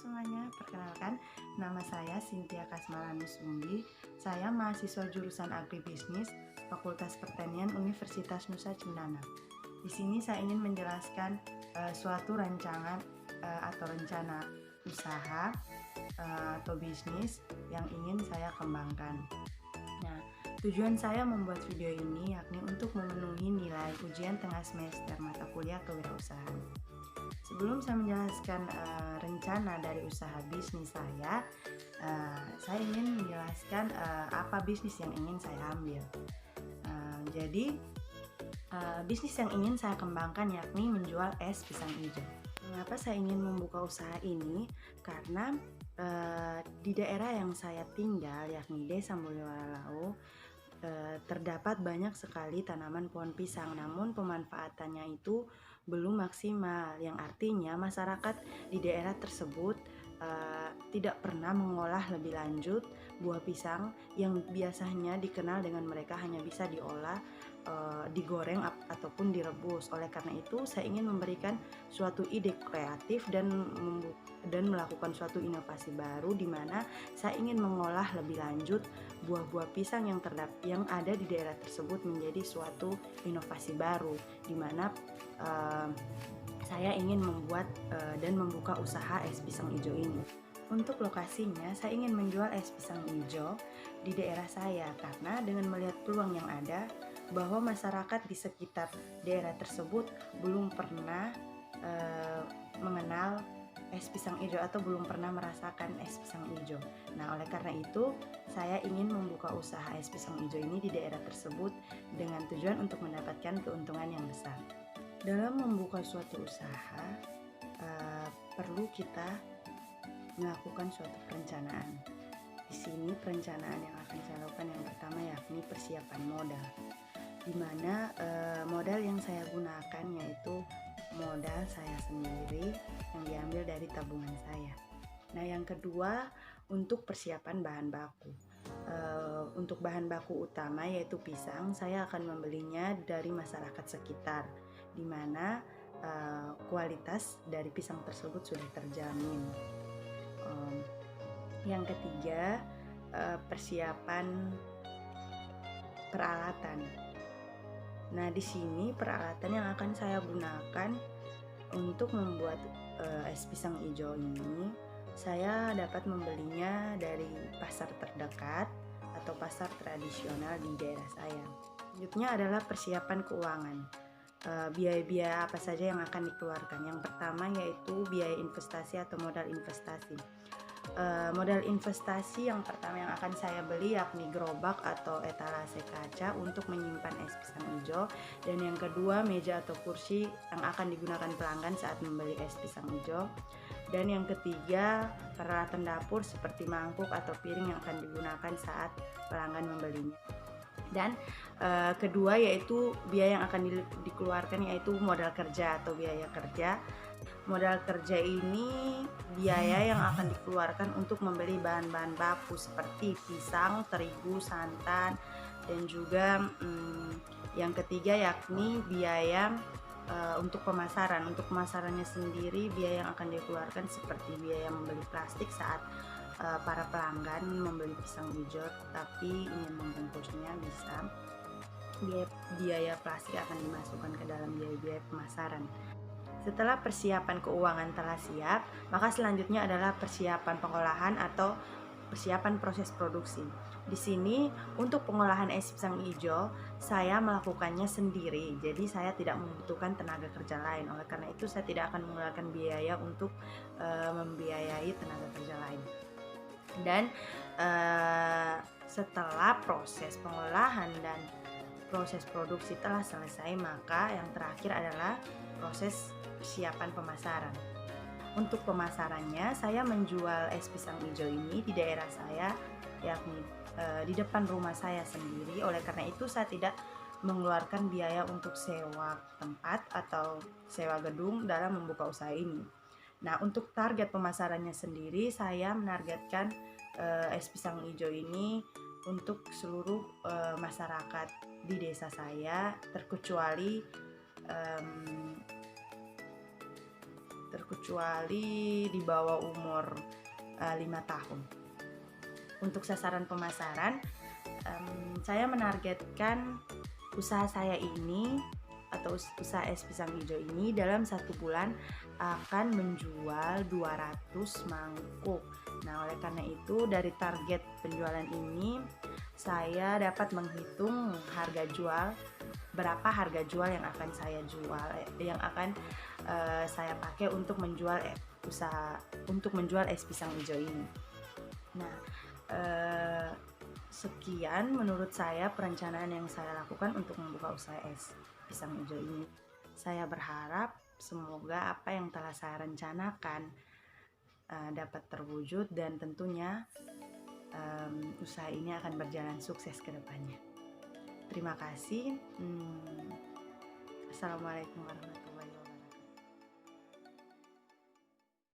semuanya, perkenalkan nama saya Cynthia Kasmalanus Umbi. Saya mahasiswa jurusan Agribisnis Fakultas Pertanian Universitas Nusa Cendana. Di sini saya ingin menjelaskan suatu rancangan atau rencana usaha atau bisnis yang ingin saya kembangkan. Nah, tujuan saya membuat video ini yakni untuk memenuhi nilai ujian tengah semester mata kuliah kewirausahaan. Sebelum saya menjelaskan rencana dari usaha bisnis saya ingin menjelaskan apa bisnis yang ingin saya ambil. Jadi bisnis yang ingin saya kembangkan yakni menjual es pisang hijau. Mengapa saya ingin membuka usaha ini? Karena di daerah yang saya tinggal yakni Desa Mulyowalalau terdapat banyak sekali tanaman pohon pisang, namun pemanfaatannya itu belum maksimal, yang artinya masyarakat di daerah tersebut tidak pernah mengolah lebih lanjut buah pisang yang biasanya dikenal dengan mereka hanya bisa diolah, digoreng ataupun direbus. Oleh karena itu saya ingin memberikan suatu ide kreatif dan melakukan suatu inovasi baru di mana saya ingin mengolah lebih lanjut buah-buah pisang yang ada di daerah tersebut menjadi suatu inovasi baru di mana saya ingin membuat dan membuka usaha es pisang hijau ini. Untuk lokasinya, saya ingin menjual es pisang hijau di daerah saya karena dengan melihat peluang yang ada bahwa masyarakat di sekitar daerah tersebut belum pernah mengenal es pisang hijau atau belum pernah merasakan es pisang hijau. Nah, oleh karena itu saya ingin membuka usaha es pisang hijau ini di daerah tersebut dengan tujuan untuk mendapatkan keuntungan yang besar. Dalam membuka suatu usaha perlu kita melakukan suatu perencanaan. Di sini perencanaan yang akan saya lakukan yang pertama yakni persiapan modal, di mana modal yang saya gunakan yaitu modal saya sendiri yang diambil dari tabungan saya. Nah, yang kedua untuk persiapan bahan baku. Untuk bahan baku utama yaitu pisang, saya akan membelinya dari masyarakat sekitar, di mana kualitas dari pisang tersebut sudah terjamin. Yang ketiga persiapan peralatan. Nah, di sini peralatan yang akan saya gunakan untuk membuat es pisang hijau ini, saya dapat membelinya dari pasar terdekat atau pasar tradisional di daerah saya. Selanjutnya adalah persiapan keuangan. Biaya-biaya apa saja yang akan dikeluarkan? Yang pertama yaitu biaya investasi atau modal investasi. Modal investasi yang pertama yang akan saya beli yakni gerobak atau etalase kaca untuk menyimpan es pisang hijau, dan yang kedua meja atau kursi yang akan digunakan pelanggan saat membeli es pisang hijau, dan yang ketiga peralatan dapur seperti mangkuk atau piring yang akan digunakan saat pelanggan membelinya. Dan kedua yaitu biaya yang akan dikeluarkan yaitu modal kerja atau biaya kerja. Modal kerja ini biaya yang akan dikeluarkan untuk membeli bahan-bahan baku seperti pisang, terigu, santan, dan juga yang ketiga yakni biaya untuk pemasaran. Untuk pemasarannya sendiri biaya yang akan dikeluarkan seperti biaya membeli plastik saat para pelanggan membeli pisang hijau tapi ingin membungkusnya, bisa biaya plastik akan dimasukkan ke dalam biaya pemasaran. Setelah persiapan keuangan telah siap, maka selanjutnya adalah persiapan pengolahan atau persiapan proses produksi. Di sini untuk pengolahan es pisang hijau saya melakukannya sendiri, jadi saya tidak membutuhkan tenaga kerja lain. Oleh karena itu saya tidak akan mengeluarkan biaya untuk membiayai tenaga kerja lain. Dan setelah proses pengolahan dan proses produksi telah selesai, maka yang terakhir adalah proses persiapan pemasaran. Untuk pemasarannya saya menjual es pisang hijau ini di daerah saya yakni di depan rumah saya sendiri. Oleh karena itu saya tidak mengeluarkan biaya untuk sewa tempat atau sewa gedung dalam membuka usaha ini. Nah, untuk target pemasarannya sendiri saya menargetkan es pisang hijau ini untuk seluruh masyarakat di desa terkecuali di bawah umur 5 tahun. Untuk sasaran pemasaran, saya menargetkan usaha saya ini atau usaha es pisang hijau ini dalam 1 bulan akan menjual 200 mangkuk. Nah, oleh karena itu dari target penjualan ini saya dapat menghitung berapa harga jual yang akan saya jual, yang akan saya pakai untuk menjual es pisang hijau ini. Nah, sekian menurut saya perencanaan yang saya lakukan untuk membuka usaha es pisang hijau ini. Saya berharap semoga apa yang telah saya rencanakan dapat terwujud dan tentunya usaha ini akan berjalan sukses ke depannya. Terima kasih. Assalamualaikum warahmatullahi wabarakatuh.